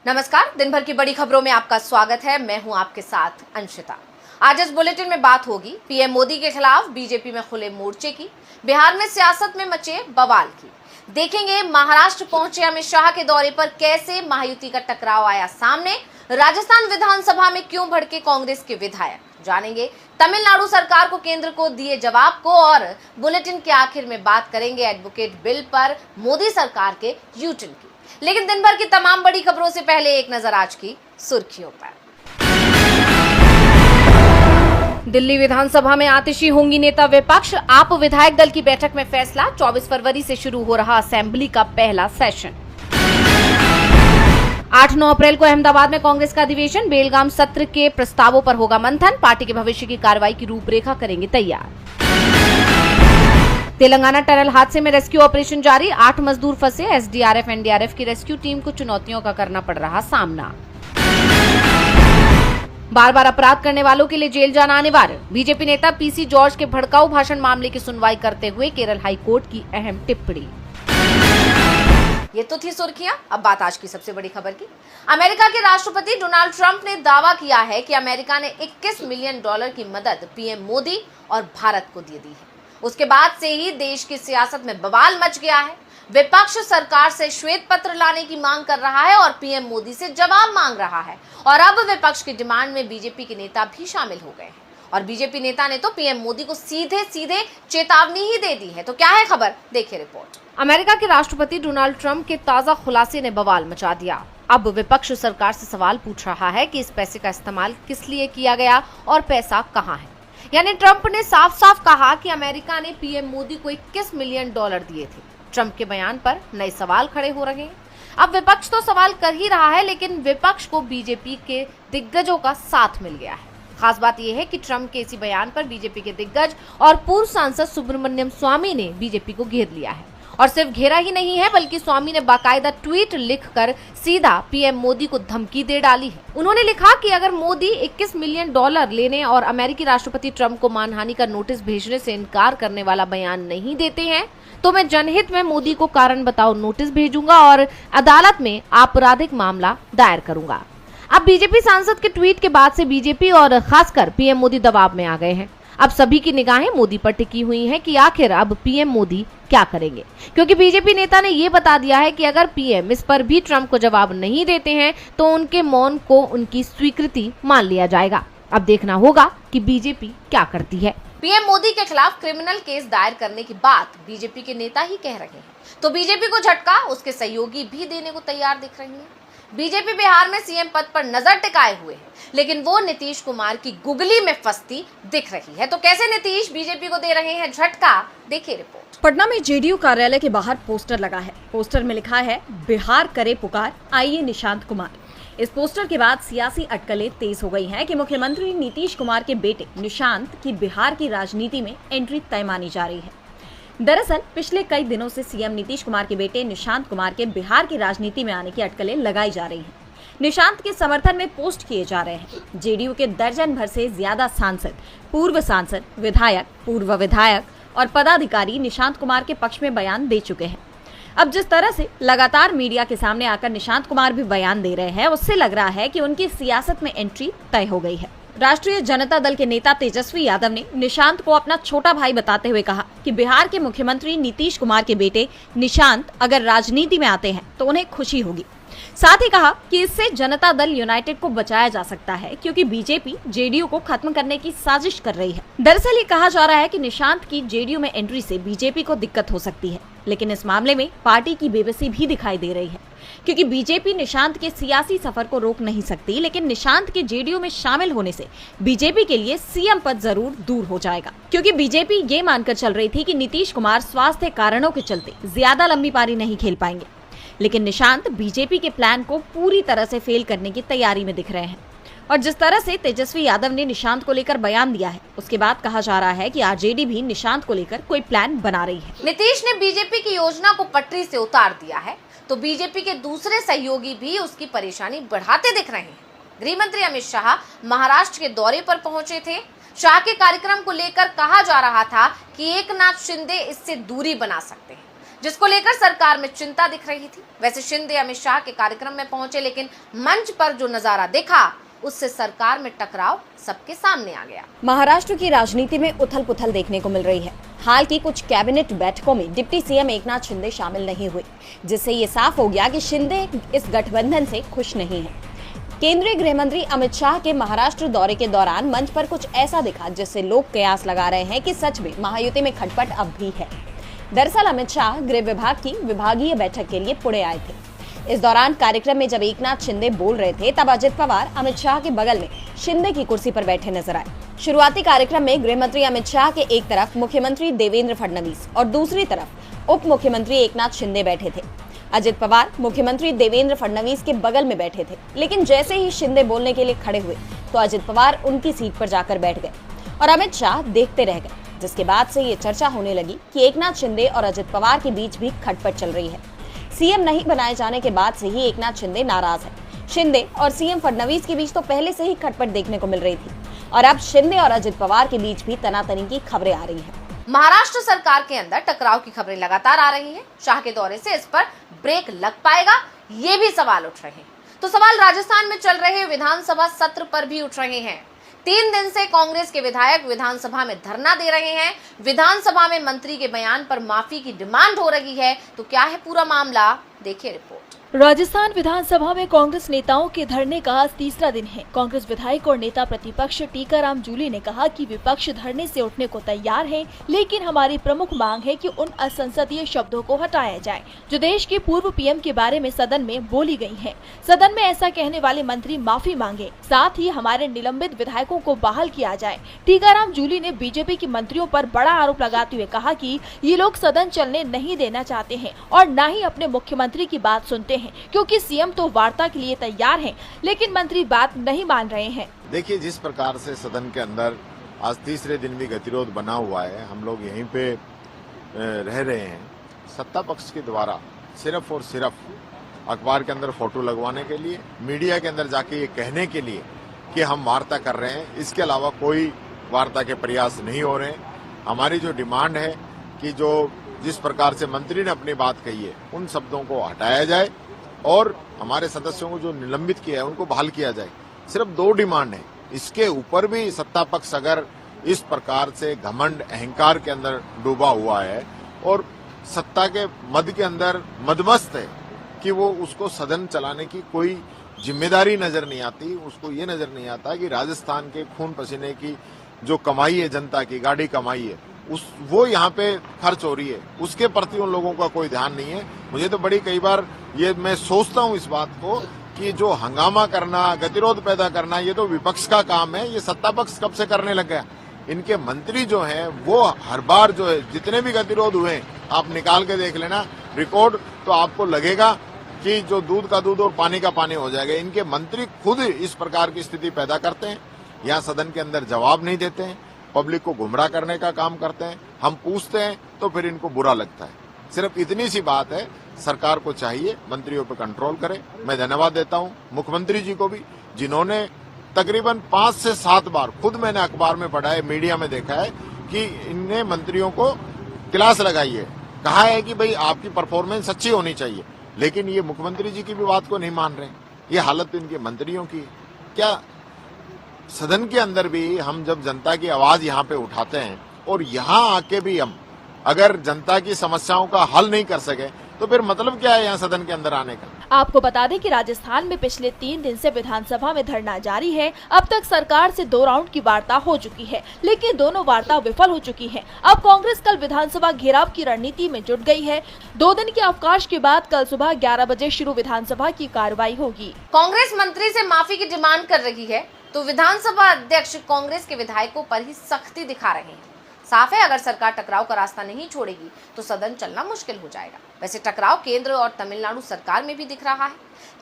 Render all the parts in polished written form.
नमस्कार, दिन भर की बड़ी खबरों में आपका स्वागत है। मैं हूं आपके साथ अंशिता। आज इस बुलेटिन में बात होगी पीएम मोदी के खिलाफ बीजेपी में खुले मोर्चे की, बिहार में सियासत में मचे बवाल की। देखेंगे महाराष्ट्र पहुंचे अमित शाह के दौरे पर कैसे महायुति का टकराव आया सामने, राजस्थान विधानसभा में क्यों भड़के कांग्रेस के विधायक, जानेंगे तमिलनाडु सरकार को केंद्र को दिए जवाब को, और बुलेटिन के आखिर में बात करेंगे एडवोकेट बिल पर मोदी सरकार के यूटर्न की। लेकिन दिन भर की तमाम बड़ी खबरों से पहले एक नजर आज की सुर्खियों पर। दिल्ली विधानसभा में आतिशी होंगी नेता विपक्ष, आप विधायक दल की बैठक में फैसला, 24 फरवरी से शुरू हो रहा असेंबली का पहला सेशन। 8-9 अप्रैल को अहमदाबाद में कांग्रेस का अधिवेशन, बेलगाम सत्र के प्रस्तावों पर होगा मंथन, पार्टी के भविष्य की कार्रवाई की रूपरेखा करेंगे तैयार। तेलंगाना टनल हादसे में रेस्क्यू ऑपरेशन जारी, 8 मजदूर फंसे, एसडीआरएफ एनडीआरएफ की रेस्क्यू टीम को चुनौतियों का करना पड़ रहा सामना। बार बार अपराध करने वालों के लिए जेल जाना अनिवार्य, बीजेपी नेता पीसी जॉर्ज के भड़काऊ भाषण मामले की सुनवाई करते हुए केरल हाई कोर्ट की अहम टिप्पणी। ये तो थी सुर्खियां, अब बात आज की सबसे बड़ी खबर की। अमेरिका के राष्ट्रपति डोनाल्ड ट्रंप ने दावा किया है कि अमेरिका ने $21 मिलियन की मदद पीएम मोदी और भारत को दे दी है। उसके बाद से ही देश की सियासत में बवाल मच गया है। विपक्ष सरकार से श्वेत पत्र लाने की मांग कर रहा है और पीएम मोदी से जवाब मांग रहा है, और अब विपक्ष की डिमांड में बीजेपी के नेता भी शामिल हो गए हैं। और बीजेपी नेता ने तो पीएम मोदी को सीधे सीधे चेतावनी ही दे दी है। तो क्या है खबर, देखिए रिपोर्ट। अमेरिका के राष्ट्रपति डोनाल्ड ट्रंप के ताजा खुलासे ने बवाल मचा दिया। अब विपक्ष सरकार से सवाल पूछ रहा है कि इस पैसे का इस्तेमाल किस लिए किया गया और पैसा कहाँ है। यानी ट्रंप ने साफ साफ कहा कि अमेरिका ने पीएम मोदी को $21 मिलियन दिए थे। ट्रंप के बयान पर नए सवाल खड़े हो रहे हैं। अब विपक्ष तो सवाल कर ही रहा है, लेकिन विपक्ष को बीजेपी के दिग्गजों का साथ मिल गया है। खास बात यह है कि ट्रंप के इसी बयान पर बीजेपी के दिग्गज और पूर्व सांसद सुब्रमण्यम स्वामी ने बीजेपी को घेर लिया है। और सिर्फ घेरा ही नहीं है, बल्कि स्वामी ने बाकायदा ट्वीट लिखकर सीधा पीएम मोदी को धमकी दे डाली है। उन्होंने लिखा कि अगर मोदी $21 मिलियन लेने और अमेरिकी राष्ट्रपति ट्रंप को मानहानि का नोटिस भेजने से इनकार करने वाला बयान नहीं देते हैं, तो मैं जनहित में मोदी को कारण बताओ नोटिस भेजूंगा और अदालत में आपराधिक मामला दायर करूंगा। अब बीजेपी सांसद के ट्वीट के बाद से बीजेपी और खासकर पीएम मोदी दबाव में आ गए हैं। अब सभी की निगाहें मोदी पर टिकी हुई हैं कि आखिर अब पीएम मोदी क्या करेंगे, क्योंकि बीजेपी नेता ने ये बता दिया है कि अगर पीएम इस पर भी ट्रंप को जवाब नहीं देते हैं तो उनके मौन को उनकी स्वीकृति मान लिया जाएगा। अब देखना होगा कि बीजेपी क्या करती है। पीएम मोदी के खिलाफ क्रिमिनल केस दायर करने की बात बीजेपी के नेता ही कह रहे हैं, तो बीजेपी को झटका उसके सहयोगी भी देने को तैयार दिख रही है। बीजेपी बिहार में सीएम पद पर नजर टिकाए हुए है, लेकिन वो नीतीश कुमार की गुगली में फंसती दिख रही है। तो कैसे नीतीश बीजेपी को दे रहे हैं झटका, देखिए रिपोर्ट। पटना में जेडीयू कार्यालय के बाहर पोस्टर लगा है। पोस्टर में लिखा है, बिहार करे पुकार, आइए निशांत कुमार। इस पोस्टर के बाद सियासी अटकलें तेज हो गई हैं कि मुख्यमंत्री नीतीश कुमार के बेटे निशांत की बिहार की राजनीति में एंट्री तय मानी जा रही है। दरअसल पिछले कई दिनों से सीएम नीतीश कुमार के बेटे निशांत कुमार के बिहार की राजनीति में आने की अटकलें लगाई जा रही हैं। निशांत के समर्थन में पोस्ट किए जा रहे हैं। जेडीयू के दर्जन भर से ज्यादा सांसद, पूर्व सांसद, विधायक, पूर्व विधायक और पदाधिकारी निशांत कुमार के पक्ष में बयान दे चुके हैं। अब जिस तरह से लगातार मीडिया के सामने आकर निशांत कुमार भी बयान दे रहे हैं, उससे लग रहा है कि उनकी सियासत में एंट्री तय हो गई है। राष्ट्रीय जनता दल के नेता तेजस्वी यादव ने निशांत को अपना छोटा भाई बताते हुए कहा कि बिहार के मुख्यमंत्री नीतीश कुमार के बेटे निशांत अगर राजनीति में आते हैं तो उन्हें खुशी होगी। साथ ही कहा कि इससे जनता दल यूनाइटेड को बचाया जा सकता है, क्योंकि बीजेपी जेडीयू को खत्म करने की साजिश कर रही है। दरअसल ये कहा जा रहा है कि निशांत की जेडीयू में एंट्री से बीजेपी को दिक्कत हो सकती है, लेकिन इस मामले में पार्टी की बेबसी भी दिखाई दे रही है, क्योंकि बीजेपी निशांत के सियासी सफर को रोक नहीं सकती, लेकिन निशांत के जेडीयू में शामिल होने से बीजेपी के लिए सीएम पद जरूर दूर हो जाएगा। क्योंकि बीजेपी ये मानकर चल रही थी कि नीतीश कुमार स्वास्थ्य कारणों के चलते ज्यादा लंबी पारी नहीं खेल पाएंगे, लेकिन निशांत बीजेपी के प्लान को पूरी तरह से फेल करने की तैयारी में दिख रहे हैं। और जिस तरह से तेजस्वी यादव ने निशांत को लेकर बयान दिया है, उसके बाद कहा जा रहा है कि आरजेडी भी निशांत को लेकर कोई प्लान बना रही है। नीतीश ने बीजेपी की योजना को पटरी से उतार दिया है, तो बीजेपी के दूसरे सहयोगी भी उसकी परेशानी बढ़ाते दिख रहे हैं। गृह मंत्री अमित शाह महाराष्ट्र के दौरे पर पहुंचे थे। शाह के कार्यक्रम को लेकर कहा जा रहा था कि एकनाथ शिंदे इससे दूरी बना सकते हैं। जिसको लेकर सरकार में चिंता दिख रही थी। वैसे शिंदे अमित शाह के कार्यक्रम में पहुंचे, लेकिन मंच पर जो नजारा दिखा उससे सरकार में टकराव सबके सामने आ गया। महाराष्ट्र की राजनीति में उथल पुथल देखने को मिल रही है। हाल की कुछ कैबिनेट बैठकों में डिप्टी सीएम एकनाथ शिंदे शामिल नहीं हुए, जिससे ये साफ हो गया कि शिंदे इस गठबंधन से खुश नहीं है। केंद्रीय गृह मंत्री अमित शाह के महाराष्ट्र दौरे के दौरान मंच पर कुछ ऐसा दिखा जिससे लोग कयास लगा रहे हैं कि सच में महायुति में खटपट अब भी है। दरअसल अमित शाह गृह विभाग की विभागीय बैठक के लिए पुणे आए थे। इस दौरान कार्यक्रम में जब एकनाथ शिंदे बोल रहे थे, तब अजित पवार अमित शाह के बगल में शिंदे की कुर्सी पर बैठे नजर आए। शुरुआती कार्यक्रम में गृह मंत्री अमित शाह के एक तरफ मुख्यमंत्री देवेंद्र फडणवीस और दूसरी तरफ उप मुख्यमंत्री एकनाथ शिंदे बैठे थे। अजित पवार मुख्यमंत्री देवेंद्र फडणवीस के बगल में बैठे थे, लेकिन जैसे ही शिंदे बोलने के लिए खड़े हुए तो अजित पवार उनकी सीट पर जाकर बैठ गए और अमित शाह देखते रह गए, जिसके बाद से ये चर्चा होने लगी कि एकनाथ शिंदे और अजित पवार के बीच भी खटपट चल रही है। सीएम नहीं बनाए जाने के बाद से ही एकनाथ शिंदे नाराज है। शिंदे और सीएम फडणवीस के बीच तो पहले से ही खटपट देखने को मिल रही थी और अब शिंदे और अजित पवार के बीच भी तनातनी की खबरें आ रही हैं। महाराष्ट्र सरकार के अंदर टकराव की खबरें लगातार आ रही हैं। शाह के दौरे से इस पर ब्रेक लग पाएगा, ये भी सवाल उठ रहे हैं। तो सवाल राजस्थान में चल रहे विधानसभा सत्र पर भी उठ रहे हैं। 3 दिन से कांग्रेस के विधायक विधानसभा में धरना दे रहे हैं। विधानसभा में मंत्री के बयान पर माफी की डिमांड हो रही है। तो क्या है पूरा मामला, देखिए रिपोर्ट। राजस्थान विधानसभा में कांग्रेस नेताओं के धरने का आज तीसरा दिन है। कांग्रेस विधायक और नेता प्रतिपक्ष टीकाराम जूली ने कहा कि विपक्ष धरने से उठने को तैयार है, लेकिन हमारी प्रमुख मांग है कि उन असंसदीय शब्दों को हटाया जाए जो देश के पूर्व पीएम के बारे में सदन में बोली गई हैं। सदन में ऐसा कहने वाले मंत्री माफी मांगे, साथ ही हमारे निलंबित विधायकों को बहाल किया जाए। टीकाराम जूली ने बीजेपी के मंत्रियों पर बड़ा आरोप लगाते हुए कहा कि ये लोग सदन चलने नहीं देना चाहते हैं और न ही अपने मुख्यमंत्री की बात सुनते हैं, क्योंकि सीएम तो वार्ता के लिए तैयार हैं, लेकिन मंत्री बात नहीं मान रहे हैं। देखिए, जिस प्रकार से सदन के अंदर आज तीसरे दिन भी गतिरोध बना हुआ है, हम लोग यहीं पे रह रहे हैं। सत्ता पक्ष के द्वारा सिर्फ और सिर्फ अखबार के अंदर फोटो लगवाने के लिए, मीडिया के अंदर जाके ये कहने के लिए कि हम वार्ता कर रहे हैं, इसके अलावा कोई वार्ता के प्रयास नहीं हो रहे हैं। हमारी जो डिमांड है कि जो जिस प्रकार से मंत्री ने अपनी बात कही है, उन शब्दों को हटाया जाए और हमारे सदस्यों को जो निलंबित किया है उनको बहाल किया जाए। सिर्फ 2 डिमांड है। इसके ऊपर भी सत्ता पक्ष अगर इस प्रकार से घमंड अहंकार के अंदर डूबा हुआ है और सत्ता के मद के अंदर मदमस्त है कि वो उसको सदन चलाने की कोई जिम्मेदारी नजर नहीं आती, उसको ये नजर नहीं आता कि राजस्थान के खून पसीने की जो कमाई है, जनता की गाड़ी कमाई है, वो यहाँ पे खर्च हो रही है, उसके प्रति उन लोगों का कोई ध्यान नहीं है। मुझे तो बड़ी कई बार ये मैं सोचता हूँ इस बात को कि जो हंगामा करना, गतिरोध पैदा करना, ये तो विपक्ष का काम है। ये सत्ता पक्ष कब से करने लग गया। इनके मंत्री जो हैं वो हर बार जो है जितने भी गतिरोध हुए आप निकाल के देख लेना रिकॉर्ड, तो आपको लगेगा कि जो दूध का दूध और पानी का पानी हो जाएगा। इनके मंत्री खुद इस प्रकार की स्थिति पैदा करते हैं, यहाँ सदन के अंदर जवाब नहीं देते हैं, पब्लिक को गुमराह करने का काम करते हैं। हम पूछते हैं तो फिर इनको बुरा लगता है। सिर्फ इतनी सी बात है, सरकार को चाहिए मंत्रियों पर कंट्रोल करे। मैं धन्यवाद देता हूं मुख्यमंत्री जी को भी, जिन्होंने तकरीबन 5 से 7 बार, खुद मैंने अखबार में पढ़ा है, मीडिया में देखा है कि इनने मंत्रियों को क्लास लगाई है, कहा है कि भाई आपकी परफॉर्मेंस अच्छी होनी चाहिए, लेकिन ये मुख्यमंत्री जी की भी बात को नहीं मान रहे। ये हालत इनके मंत्रियों की। क्या सदन के अंदर भी हम जब जनता की आवाज यहाँ पे उठाते हैं और यहाँ आके भी हम अगर जनता की समस्याओं का हल नहीं कर सके तो फिर मतलब क्या है यहाँ सदन के अंदर आने का। आपको बता दें कि राजस्थान में पिछले 3 दिन से विधानसभा में धरना जारी है। अब तक सरकार से 2 राउंड की वार्ता हो चुकी है, लेकिन दोनों वार्ता विफल हो चुकी है। अब कांग्रेस कल विधानसभा घेराव की रणनीति में जुट गई है। 2 दिन के अवकाश के बाद कल सुबह 11 बजे शुरू विधानसभा की कार्रवाई होगी। कांग्रेस मंत्री से माफी की डिमांड कर रही है तो विधानसभा अध्यक्ष कांग्रेस के विधायकों पर ही सख्ती दिखा रहे हैं। साफ है, अगर सरकार टकराव का रास्ता नहीं छोड़ेगी तो सदन चलना मुश्किल हो जाएगा। वैसे टकराव केंद्र और तमिलनाडु सरकार में भी दिख रहा है।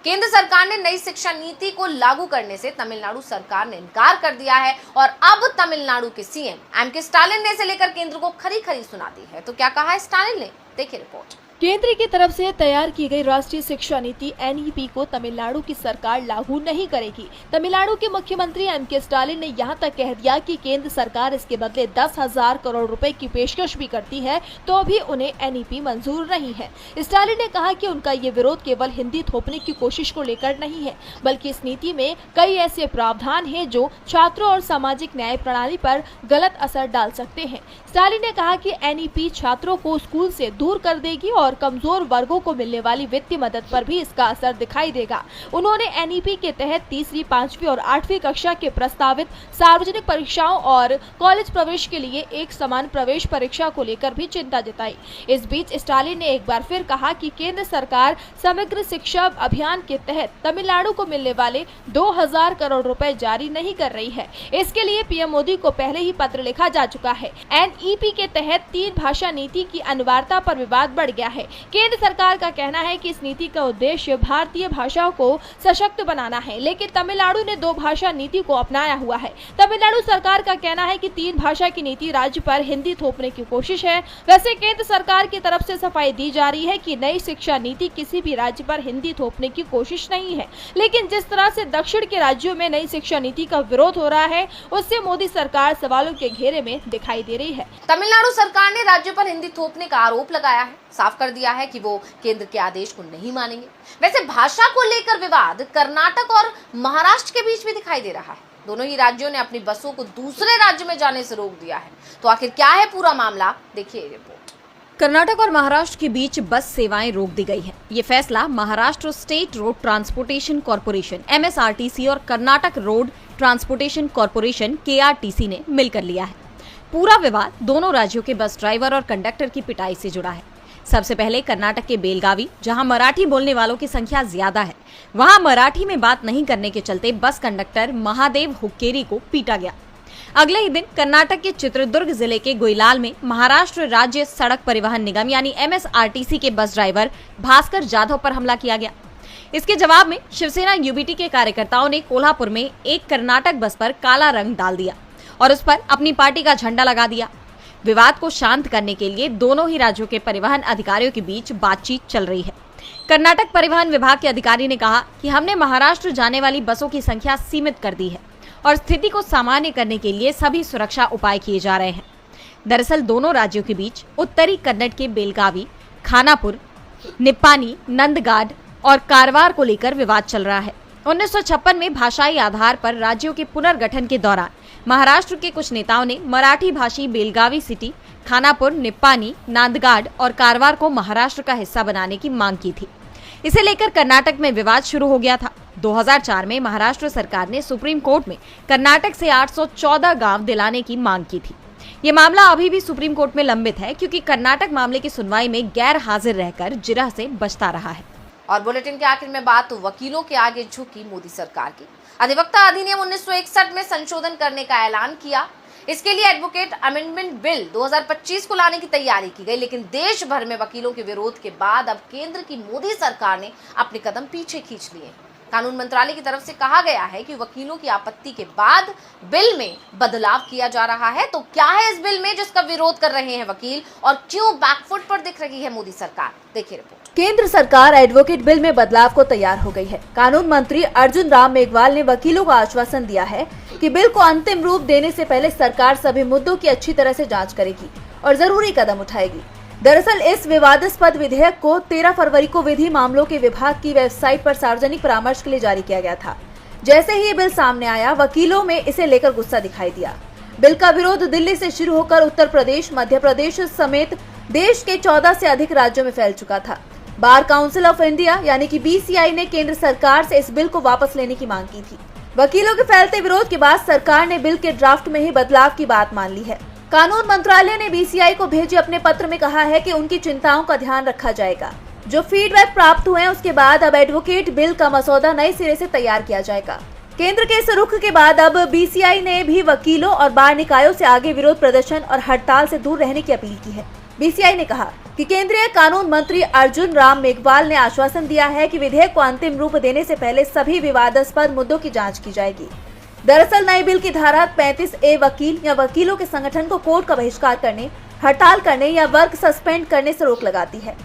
केंद्र सरकार ने नई शिक्षा नीति को लागू करने से तमिलनाडु सरकार ने इनकार कर दिया है और अब तमिलनाडु के सीएम एम के स्टालिन ने इसे लेकर केंद्र को खरी खरी सुना दी है। तो क्या कहा है स्टालिन ने, देखिए रिपोर्ट। केंद्र की तरफ से तैयार की गई राष्ट्रीय शिक्षा नीति NEP को तमिलनाडु की सरकार लागू नहीं करेगी। तमिलनाडु के मुख्यमंत्री M.K. स्टालिन ने यहां तक कह दिया कि केंद्र सरकार इसके बदले 10,000 करोड़ रुपए की पेशकश भी करती है तो भी उन्हें NEP मंजूर नहीं है। स्टालिन ने कहा कि उनका ये विरोध केवल हिंदी थोपने की कोशिश को लेकर नहीं है, बल्कि इस नीति में कई ऐसे प्रावधान हैं जो छात्रों और सामाजिक न्याय प्रणाली पर गलत असर डाल सकते हैं। स्टालिन ने कहा कि NEP छात्रों को स्कूल से दूर कर देगी और कमजोर वर्गों को मिलने वाली वित्तीय मदद पर भी इसका असर दिखाई देगा। उन्होंने NEP के तहत 3वीं, 5वीं और 8वीं कक्षा के प्रस्तावित सार्वजनिक परीक्षाओं और कॉलेज प्रवेश के लिए एक समान प्रवेश परीक्षा को लेकर भी चिंता जताई। इस बीच स्टालिन ने एक बार फिर कहा कि केंद्र सरकार समग्र शिक्षा अभियान के तहत तमिलनाडु को मिलने वाले 2,000 करोड़ रुपए जारी नहीं कर रही है। इसके लिए PM मोदी को पहले ही पत्र लिखा जा चुका है। NEP के तहत 3 भाषा नीति की अनिवार्यता पर विवाद बढ़ गया है। केंद्र सरकार का कहना है कि इस नीति का उद्देश्य भारतीय भाषाओं को सशक्त बनाना है, लेकिन तमिलनाडु ने 2 भाषा नीति को अपनाया हुआ है। तमिलनाडु सरकार का कहना है कि 3 भाषा की नीति राज्य पर हिंदी थोपने की कोशिश है। वैसे केंद्र सरकार की तरफ से सफाई दी जा रही है कि नई शिक्षा नीति किसी भी राज्य पर हिंदी थोपने की कोशिश नहीं है, लेकिन जिस तरह से दक्षिण के राज्यों में नई शिक्षा नीति का विरोध हो रहा है, उससे मोदी सरकार सवालों के घेरे में दिखाई दे रही है। तमिलनाडु सरकार ने राज्यों पर हिंदी थोपने का आरोप लगाया है, साफ कर दिया है कि वो केंद्र के आदेश को नहीं मानेंगे। वैसे भाषा को लेकर विवाद कर्नाटक और महाराष्ट्र के बीच भी दिखाई दे रहा है। दोनों ही राज्यों ने अपनी बसों को दूसरे राज्य में जाने से रोक दिया है। तो आखिर क्या है पूरा मामला, देखिए रिपोर्ट। कर्नाटक और महाराष्ट्र के बीच बस सेवाएं रोक दी गई हैं। ये फैसला Maharashtra state road transportation corporation MSRTC और Karnataka road transportation corporation KRTC ने मिलकर लिया है। पूरा विवाद दोनों राज्यों के बस ड्राइवर और कंडक्टर की पिटाई से जुड़ा है। सबसे पहले कर्नाटक के बेलगावी, जहां मराठी बोलने वालों की संख्या ज्यादा है, वहां मराठी में बात नहीं करने के चलते बस कंडक्टर महादेव हुक्केरी को पीटा गया। अगले ही दिन कर्नाटक के चित्रदुर्ग जिले के गोइलाल में महाराष्ट्र राज्य सड़क परिवहन निगम यानी MSRTC के बस ड्राइवर भास्कर जाधव पर हमला किया गया। इसके जवाब में शिवसेना UBT के कार्यकर्ताओं ने कोल्हापुर में एक कर्नाटक बस पर काला रंग डाल दिया और उस पर अपनी पार्टी का झंडा लगा दिया। विवाद को शांत करने के लिए दोनों ही राज्यों के परिवहन अधिकारियों के बीच बातचीत चल रही है। कर्नाटक परिवहन विभाग के अधिकारी ने कहा कि हमने महाराष्ट्र जाने वाली बसों की संख्या सीमित कर दी है और स्थिति को सामान्य करने के लिए सभी सुरक्षा उपाय किए जा रहे हैं। दरअसल दोनों राज्यों के बीच उत्तरी कन्नड़ के बेलगावी, खानापुर, निप्पानी, नंदगाड और कारवार को लेकर विवाद चल रहा है। 1956 में भाषाई आधार पर राज्यों के पुनर्गठन के दौरान महाराष्ट्र के कुछ नेताओं ने मराठी भाषी बेलगावी सिटी, खानापुर, निप्पानी, नांदगाड और कारवार को महाराष्ट्र का हिस्सा बनाने की मांग की थी। इसे लेकर कर्नाटक में विवाद शुरू हो गया था। 2004 में महाराष्ट्र सरकार ने सुप्रीम कोर्ट में कर्नाटक से 814 गांव दिलाने की मांग की थी। ये मामला अभी भी सुप्रीम कोर्ट में लंबित है, क्योंकि कर्नाटक मामले की सुनवाई में गैर हाजिर रहकर जिरह से बचता रहा है। और बुलेटिन के आखिर में बात वकीलों के आगे झुकी मोदी सरकार की। अधिवक्ता अधिनियम 1961 में संशोधन करने का ऐलान किया। इसके लिए एडवोकेट अमेंडमेंट बिल 2025 को लाने की तैयारी की गई, लेकिन देश भर में वकीलों के विरोध के बाद अब केंद्र की मोदी सरकार ने अपने कदम पीछे खींच लिए। कानून मंत्रालय की तरफ से कहा गया है कि वकीलों की आपत्ति के बाद बिल में बदलाव किया जा रहा है। तो क्या है इस बिल में जिसका विरोध कर रहे हैं वकील, और क्यों बैकफुट पर दिख रही है मोदी सरकार, देखिए रिपोर्ट। केंद्र सरकार एडवोकेट बिल में बदलाव को तैयार हो गई है। कानून मंत्री अर्जुन राम मेघवाल ने वकीलों को आश्वासन दिया है कि बिल को अंतिम रूप देने से पहले सरकार सभी मुद्दों की अच्छी तरह से जांच करेगी और जरूरी कदम उठाएगी। दरअसल इस विवादास्पद विधेयक को 13 फरवरी को विधि मामलों के विभाग की वेबसाइट पर सार्वजनिक परामर्श के लिए जारी किया गया था। जैसे ही ये बिल सामने आया, वकीलों में इसे लेकर गुस्सा दिखाई दिया। बिल का विरोध दिल्ली से शुरू होकर उत्तर प्रदेश, मध्य प्रदेश समेत देश के 14 से अधिक राज्यों में फैल चुका था। बार काउंसिल ऑफ इंडिया यानी कि BCI ने केंद्र सरकार से इस बिल को वापस लेने की मांग की थी। वकीलों के फैलते विरोध के बाद सरकार ने बिल के ड्राफ्ट में ही बदलाव की बात मान ली है। कानून मंत्रालय ने BCI को भेजे अपने पत्र में कहा है कि उनकी चिंताओं का ध्यान रखा जाएगा। जो फीडबैक प्राप्त हुए हैं उसके बाद अब एडवोकेट बिल का मसौदा नए सिरे से तैयार किया जाएगा। केंद्र के इस रुख के बाद अब BCI ने भी वकीलों और बार निकायों से आगे विरोध प्रदर्शन और हड़ताल से दूर रहने की अपील की है। BCI ने कहा कि केंद्रीय कानून मंत्री अर्जुन राम मेघवाल ने आश्वासन दिया है कि विधेयक को अंतिम रूप देने से पहले सभी विवादास्पद मुद्दों की जांच की जाएगी। दरअसल नए बिल की धारा 35A वकील या वकीलों के संगठन को कोर्ट का बहिष्कार करने, हड़ताल करने या वर्क सस्पेंड करने से रोक लगाती है।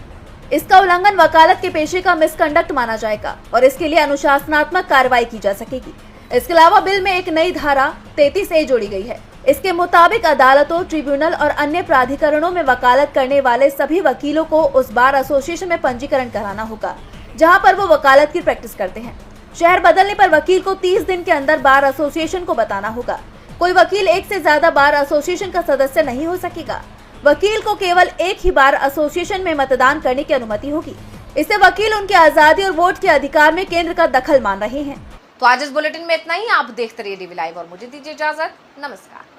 इसका उल्लंघन वकालत के पेशे का मिसकंडक्ट माना जाएगा और इसके लिए अनुशासनात्मक कार्रवाई की जा सकेगी। इसके अलावा बिल में एक नई धारा 33A जोड़ी गई है। इसके मुताबिक अदालतों, ट्रिब्यूनल और अन्य प्राधिकरणों में वकालत करने वाले सभी वकीलों को उस बार एसोसिएशन में पंजीकरण कराना होगा जहां पर वो वकालत की प्रैक्टिस करते हैं। शहर बदलने पर वकील को 30 दिन के अंदर बार एसोसिएशन को बताना होगा। कोई वकील एक से ज्यादा बार एसोसिएशन का सदस्य नहीं हो सकेगा। वकील को केवल एक ही बार एसोसिएशन में मतदान करने की अनुमति होगी। इससे वकील उनकी आजादी और वोट के अधिकार में केंद्र का दखल मान रहे हैं। तो आज इस बुलेटिन में इतना ही। आप देखते रहिए डीवी लाइव और मुझे दीजिए इजाजत। नमस्कार।